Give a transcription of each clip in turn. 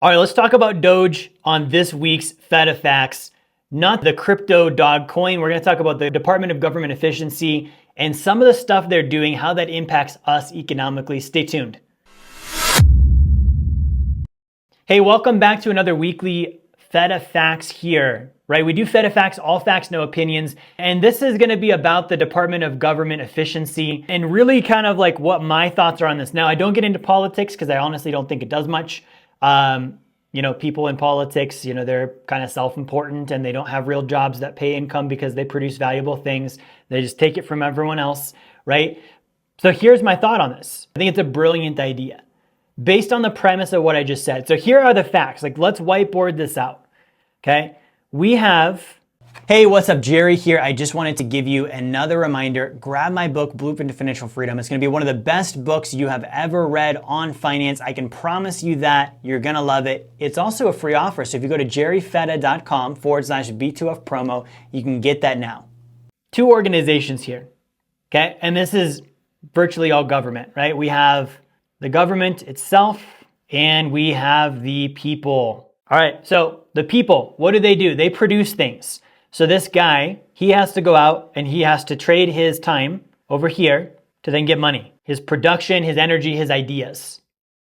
All right, let's talk about Doge on this week's Fetta Facts, not the crypto dog coin. We're going to talk about the Department of Government Efficiency and some of the stuff they're doing, how that impacts us economically. Stay tuned. Hey, welcome back to another weekly Fetta Facts here, right? We do Fetta Facts, all facts, no opinions. And this is going to be about the Department of Government Efficiency and really kind of like what my thoughts are on this. Now, I don't get into politics because I honestly don't think it does much. People in politics, they're kind of self-important and they don't have real jobs that pay income because they produce valuable things. They just take it from everyone else, right? So here's my thought on this. I think it's a brilliant idea based on the premise of what I just said. So here are the facts. Let's whiteboard this out, okay? We have... Hey, what's up? Jerry here. I just wanted to give you another reminder. Grab my book, Blueprint to Financial Freedom. It's going to be one of the best books you have ever read on finance. I can promise you that. You're going to love it. It's also a free offer. So if you go to jerryfetta.com/B2F promo, you can get that now. Two organizations here, okay? And this is virtually all government, right? We have the government itself and we have the people. All right, so the people, what do? They produce things. So this guy, he has to go out and he has to trade his time over here to then get money. His production, his energy, his ideas.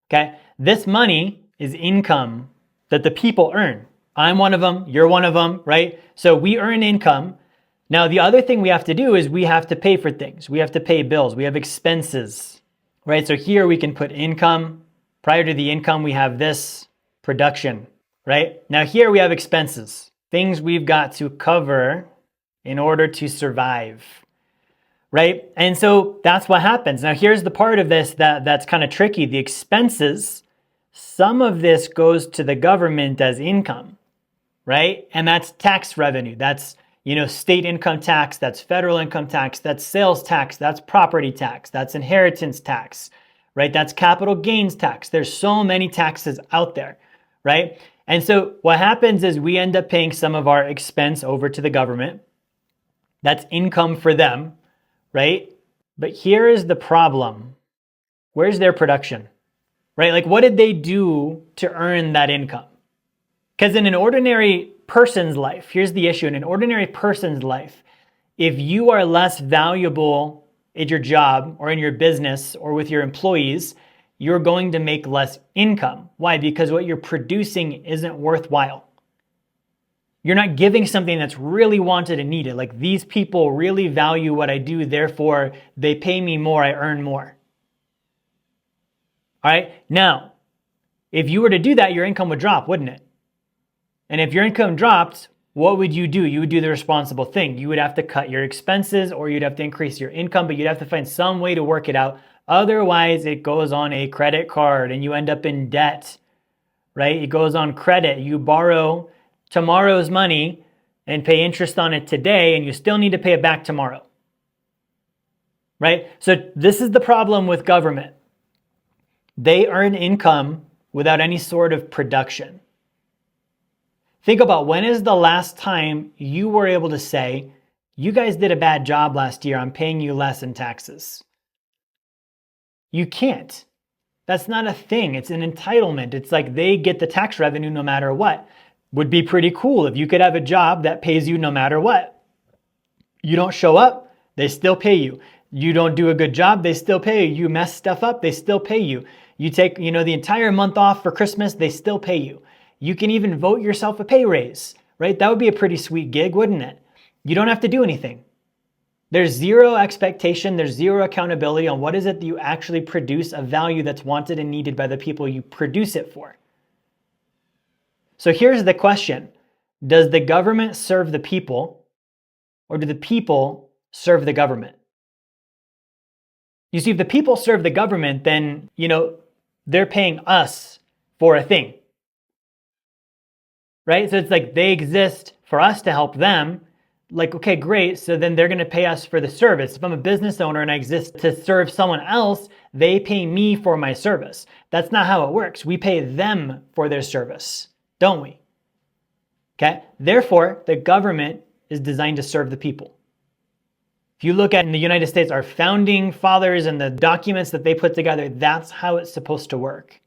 Okay? This money is income that the people earn. I'm one of them, you're one of them, right? So we earn income. Now the other thing we have to do is we have to pay for things. We have to pay bills. We have expenses, right? So here we can put income. Prior to the income, we have this production, right? Now here we have expenses. Things we've got to cover in order to survive, right? And so that's what happens. Now here's the part of this that's kind of tricky. The expenses, some of this goes to the government as income, right? And that's tax revenue. That's, state income tax, that's federal income tax, that's sales tax, that's property tax, that's inheritance tax, right? That's capital gains tax. There's so many taxes out there, right? And so what happens is we end up paying some of our expense over to the government. That's income for them, right? But here is the problem. Where's their production, right? What did they do to earn that income? Because in an ordinary person's life, here's the issue. In an ordinary person's life, if you are less valuable at your job or in your business or with your employees, you're going to make less income. Why? Because what you're producing isn't worthwhile. You're not giving something that's really wanted and needed. These people really value what I do, therefore they pay me more, I earn more. All right? Now, if you were to do that, your income would drop, wouldn't it? And if your income dropped, what would you do? You would do the responsible thing. You would have to cut your expenses or you'd have to increase your income, but you'd have to find some way to work it out. Otherwise, it goes on a credit card and you end up in debt, right? It goes on credit. You borrow tomorrow's money and pay interest on it today, and you still need to pay it back tomorrow, right? So this is the problem with government. They earn income without any sort of production. Think about, when is the last time you were able to say, you guys did a bad job last year, I'm paying you less in taxes? You can't. That's not a thing. It's an entitlement. It's like they get the tax revenue no matter what. Would be pretty cool if you could have a job that pays you no matter what. You don't show up, they still pay you. You don't do a good job, they still pay you. You mess stuff up, they still pay you. You take, the entire month off for Christmas, they still pay you. You can even vote yourself a pay raise, right? That would be a pretty sweet gig, wouldn't it? You don't have to do anything. There's zero expectation, there's zero accountability on what is it that you actually produce, a value that's wanted and needed by the people you produce it for. So here's the question. Does the government serve the people, or do the people serve the government? You see, if the people serve the government, then, they're paying us for a thing, right? So it's like they exist for us to help them. Okay, great. So then they're going to pay us for the service. If I'm a business owner and I exist to serve someone else, they pay me for my service. That's not how it works. We pay them for their service, don't we? Okay. Therefore, the government is designed to serve the people. If you look at in the United States, our founding fathers and the documents that they put together, that's how it's supposed to work,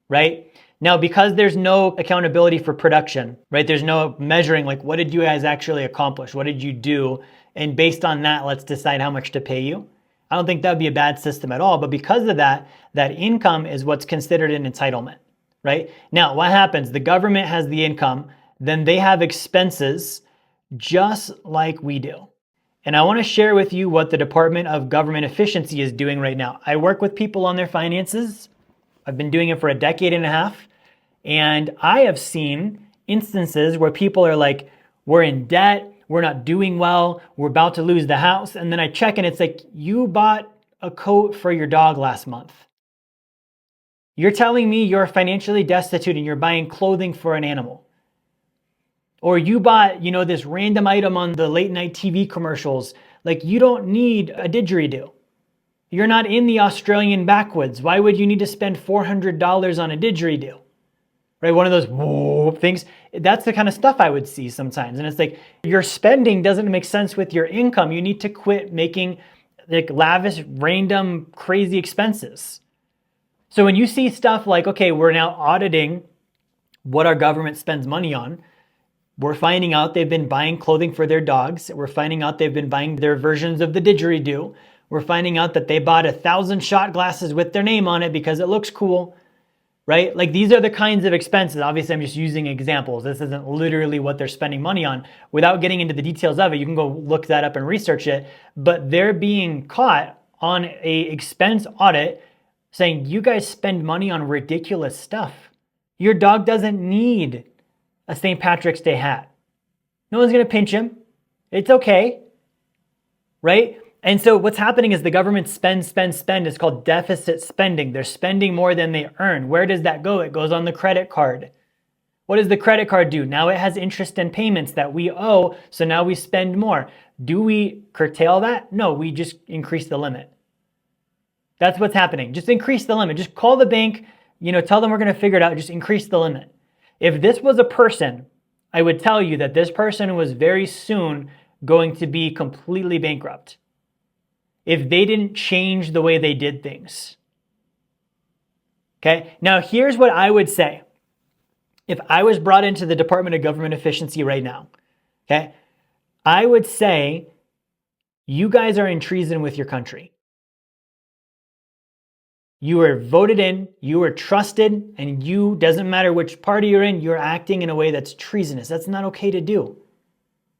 right? Now, because there's no accountability for production, right? There's no measuring, like, what did you guys actually accomplish? What did you do? And based on that, let's decide how much to pay you. I don't think that would be a bad system at all. But because of that, that income is what's considered an entitlement, right? Now, what happens? The government has the income, then they have expenses just like we do. And I want to share with you what the Department of Government Efficiency is doing right now. I work with people on their finances. I've been doing it for a decade and a half. And I have seen instances where people are like, we're in debt, we're not doing well, we're about to lose the house. And then I check and it's like, you bought a coat for your dog last month. You're telling me you're financially destitute and you're buying clothing for an animal. Or you bought, this random item on the late night TV commercials. Like, you don't need a didgeridoo. You're not in the Australian backwoods. Why would you need to spend $400 on a didgeridoo? Right? One of those whoa things. That's the kind of stuff I would see sometimes. And it's like, your spending doesn't make sense with your income. You need to quit making like lavish, random, crazy expenses. So when you see stuff like, okay, we're now auditing what our government spends money on, we're finding out they've been buying clothing for their dogs. We're finding out they've been buying their versions of the didgeridoo. We're finding out that they bought 1,000 shot glasses with their name on it because it looks cool. Right? Like, these are the kinds of expenses. Obviously, I'm just using examples. This isn't literally what they're spending money on. Without getting into the details of it, you can go look that up and research it. But they're being caught on a expense audit saying, you guys spend money on ridiculous stuff. Your dog doesn't need a St. Patrick's Day hat. No one's going to pinch him. It's okay. Right? And so what's happening is the government spend. It's called deficit spending. They're spending more than they earn. Where does that go? It goes on the credit card. What does the credit card do? Now it has interest and payments that we owe, so now we spend more. Do we curtail that? No, we just increase the limit. That's what's happening. Just increase the limit. Just call the bank, tell them we're going to figure it out. Just increase the limit. If this was a person, I would tell you that this person was very soon going to be completely bankrupt if they didn't change the way they did things. Okay, now here's what I would say. If I was brought into the Department of Government Efficiency right now, okay, I would say, you guys are in treason with your country. You were voted in, you were trusted, and doesn't matter which party you're in, you're acting in a way that's treasonous. That's not okay to do.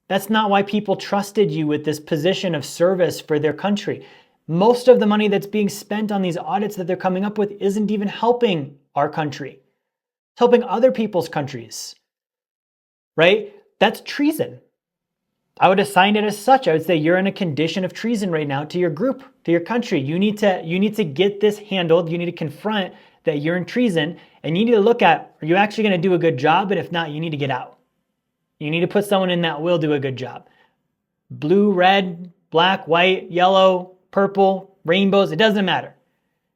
That's not why people trusted you with this position of service for their country. Most of the money that's being spent on these audits that they're coming up with isn't even helping our country. It's helping other people's countries, right? That's treason. I would assign it as such. I would say you're in a condition of treason right now to your group, to your country. You need to get this handled. You need to confront that you're in treason, and you need to look at, are you actually going to do a good job? And if not, you need to get out. You need to put someone in that will do a good job. Blue, red, black, white, yellow, purple, rainbows, it doesn't matter.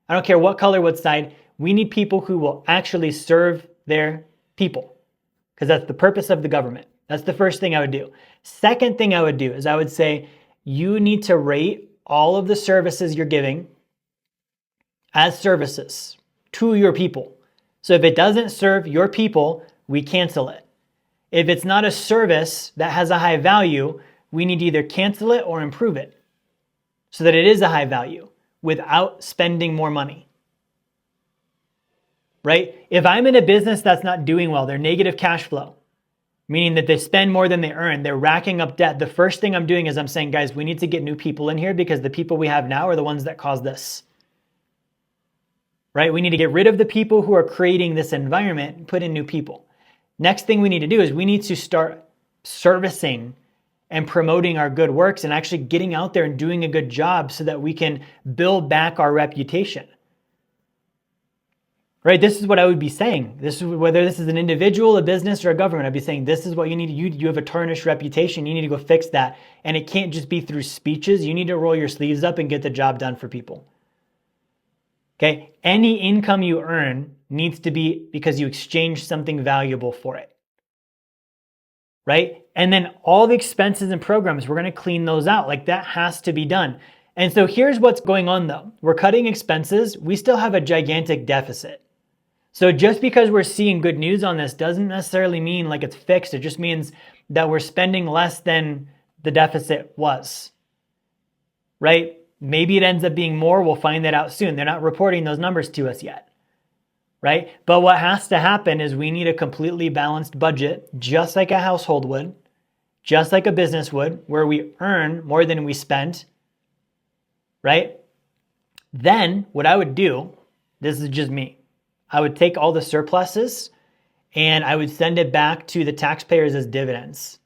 I don't care what color, what side. We need people who will actually serve their people, because that's the purpose of the government. That's the first thing I would do. Second thing I would do is I would say, you need to rate all of the services you're giving as services to your people. So if it doesn't serve your people, we cancel it. If it's not a service that has a high value, we need to either cancel it or improve it so that it is a high value without spending more money. Right? If I'm in a business that's not doing well, they're negative cash flow, meaning that they spend more than they earn, they're racking up debt. The first thing I'm doing is I'm saying, guys, we need to get new people in here because the people we have now are the ones that caused this. Right? We need to get rid of the people who are creating this environment and put in new people. Next thing we need to do is we need to start servicing and promoting our good works and actually getting out there and doing a good job so that we can build back our reputation. Right? This is what I would be saying. This is whether this is an individual, a business, or a government. I'd be saying this is what you need. You have a tarnished reputation. You need to go fix that. And it can't just be through speeches. You need to roll your sleeves up and get the job done for people. Okay? Any income you earn needs to be because you exchange something valuable for it. Right? And then all the expenses and programs, we're going to clean those out. Like, that has to be done. And so here's what's going on though. We're cutting expenses. We still have a gigantic deficit. So just because we're seeing good news on this doesn't necessarily mean like it's fixed. It just means that we're spending less than the deficit was, right? Maybe it ends up being more. We'll find that out soon. They're not reporting those numbers to us yet, right? But what has to happen is we need a completely balanced budget, just like a household would, just like a business would, where we earn more than we spend, right? Then what I would do, this is just me, I would take all the surpluses and I would send it back to the taxpayers as dividends.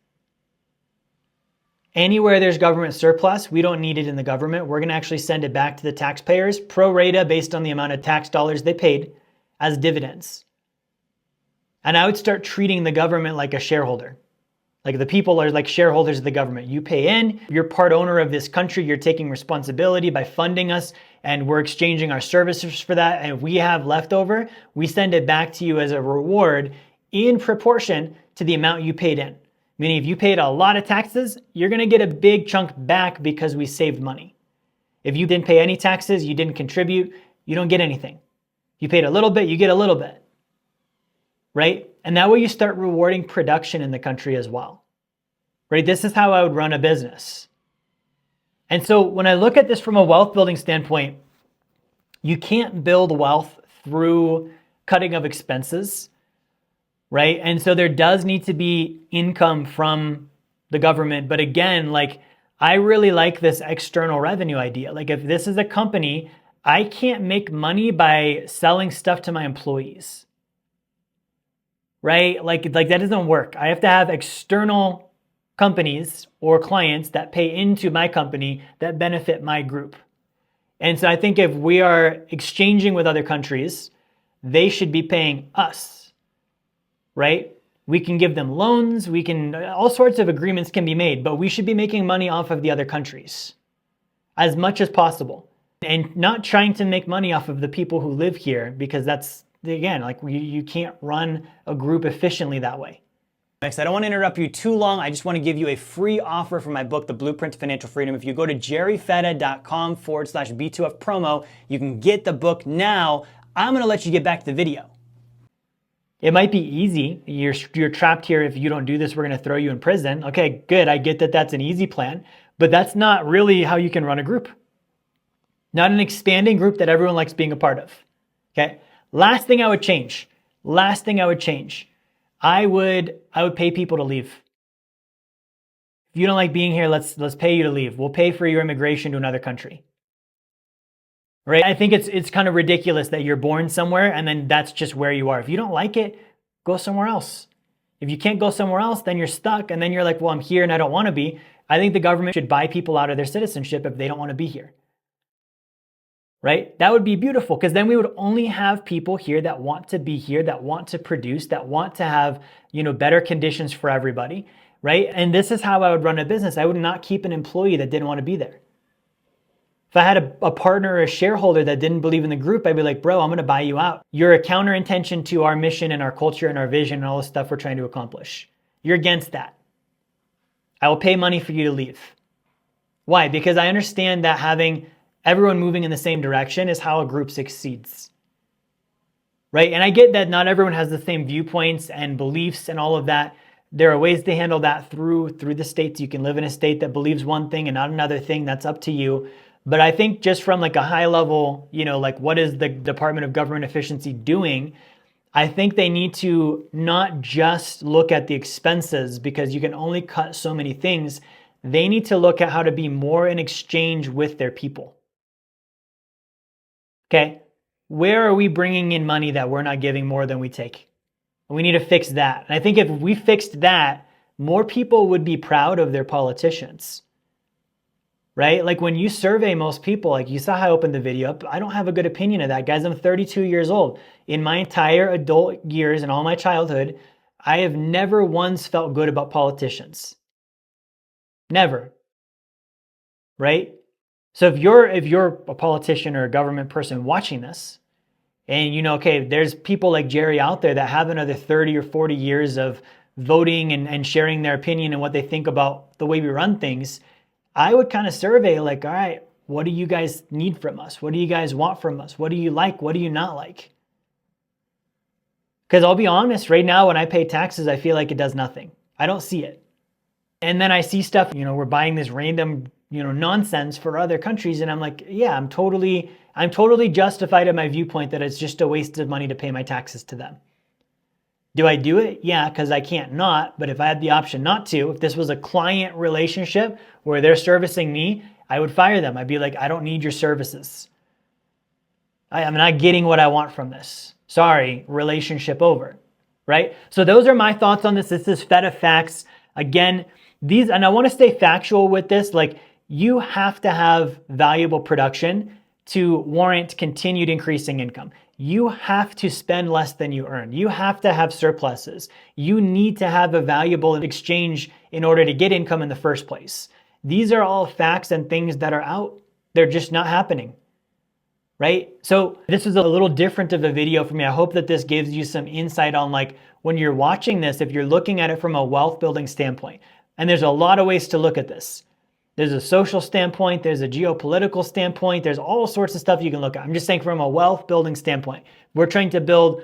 Anywhere there's government surplus, we don't need it in the government. We're going to actually send it back to the taxpayers, pro rata based on the amount of tax dollars they paid, as dividends. And I would start treating the government like a shareholder. Like the people are like shareholders of the government. You pay in, you're part owner of this country, you're taking responsibility by funding us, and we're exchanging our services for that. And if we have leftover, we send it back to you as a reward in proportion to the amount you paid in. Meaning if you paid a lot of taxes, you're gonna get a big chunk back because we saved money. If you didn't pay any taxes, you didn't contribute, you don't get anything. You paid a little bit, you get a little bit, right? And that way you start rewarding production in the country as well, right? This is how I would run a business. And so when I look at this from a wealth building standpoint, you can't build wealth through cutting of expenses, right? And so there does need to be income from the government. But again, like I really like this external revenue idea. Like if this is a company, I can't make money by selling stuff to my employees, right? Like that doesn't work. I have to have external companies or clients that pay into my company that benefit my group. And so I think if we are exchanging with other countries, they should be paying us, right? We can give them loans, all sorts of agreements can be made, but we should be making money off of the other countries as much as possible and not trying to make money off of the people who live here, because that's, again, like you can't run a group efficiently that way. Next, I don't want to interrupt you too long. I just want to give you a free offer for my book, The Blueprint to Financial Freedom. If you go to jerryfetta.com/B2F promo, you can get the book now. I'm going to let you get back to the video. It might be easy. You're trapped here. If you don't do this, we're going to throw you in prison. Okay, good. I get that that's an easy plan, but that's not really how you can run a group. Not an expanding group that everyone likes being a part of. Okay. Last thing I would change. I would pay people to leave. If you don't like being here, let's pay you to leave. We'll pay for your immigration to another country. Right? I think it's kind of ridiculous that you're born somewhere and then that's just where you are. If you don't like it, go somewhere else. If you can't go somewhere else, then you're stuck and then you're like, well, I'm here and I don't want to be. I think the government should buy people out of their citizenship if they don't want to be here. Right? That would be beautiful, because then we would only have people here that want to be here, that want to produce, that want to have, better conditions for everybody, right? And this is how I would run a business. I would not keep an employee that didn't want to be there. If I had a partner or a shareholder that didn't believe in the group, I'd be like, bro, I'm going to buy you out. You're a counter intention to our mission and our culture and our vision and all the stuff we're trying to accomplish. You're against that. I will pay money for you to leave. Why? Because I understand that having everyone moving in the same direction is how a group succeeds, right? And I get that not everyone has the same viewpoints and beliefs and all of that. There are ways to handle that through the states. You can live in a state that believes one thing and not another thing. That's up to you. But I think just from like a high level, like what is the Department of Government Efficiency doing? I think they need to not just look at the expenses, because you can only cut so many things. They need to look at how to be more in exchange with their people. Okay, where are we bringing in money that we're not giving more than we take? We need to fix that. And I think if we fixed that, more people would be proud of their politicians, right? Like when you survey most people, like you saw how I opened the video up, I don't have a good opinion of that. Guys, I'm 32 years old. In my entire adult years and all my childhood, I have never once felt good about politicians. Never, right? So if you're a politician or a government person watching this, and okay, there's people like Jerry out there that have another 30 or 40 years of voting and sharing their opinion and what they think about the way we run things, I would kind of survey like, all right, what do you guys need from us? What do you guys want from us? What do you like? What do you not like? Because I'll be honest, right now when I pay taxes, I feel like it does nothing. I don't see it. And then I see stuff, we're buying this random, nonsense for other countries. And I'm like, yeah, I'm totally justified in my viewpoint that it's just a waste of money to pay my taxes to them. Do I do it? Yeah, because I can't not. But if I had the option not to, if this was a client relationship where they're servicing me, I would fire them. I'd be like, I don't need your services. I'm not getting what I want from this. Sorry, relationship over, right? So those are my thoughts on this. This is Fetta Facts. Again, and I want to stay factual with this, like you have to have valuable production to warrant continued increasing income. You have to spend less than you earn. You have to have surpluses. You need to have a valuable exchange in order to get income in the first place. These are all facts and things that are out. They're just not happening, right? So this is a little different of a video for me. I hope that this gives you some insight on like when you're watching this, if you're looking at it from a wealth building standpoint. And there's a lot of ways to look at this. There's a social standpoint, there's a geopolitical standpoint, there's all sorts of stuff you can look at. I'm just saying from a wealth building standpoint, we're trying to build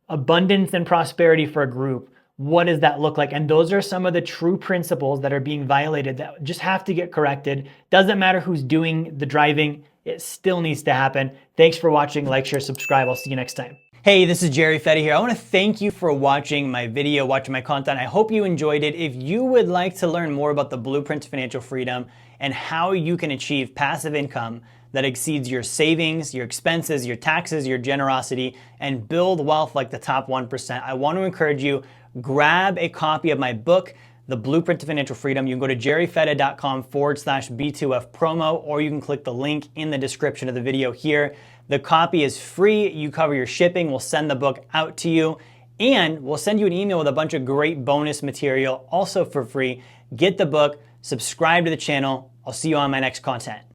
abundance and prosperity for a group. What does that look like? And those are some of the true principles that are being violated that just have to get corrected. Doesn't matter who's doing the driving, it still needs to happen. Thanks for watching, like, share, subscribe. I'll see you next time. Hey, this is Jerry Fetta here. I want to thank you for watching my video, watching my content. I hope you enjoyed it. If you would like to learn more about the blueprint to financial freedom and how you can achieve passive income that exceeds your savings, your expenses, your taxes, your generosity, and build wealth like the top 1%, I want to encourage you, grab a copy of my book, The Blueprint to Financial Freedom. You can go to jerryfetta.com/B2F promo, or you can click the link in the description of the video here. The copy is free. You cover your shipping. We'll send the book out to you, and we'll send you an email with a bunch of great bonus material also for free. Get the book, subscribe to the channel. I'll see you on my next content.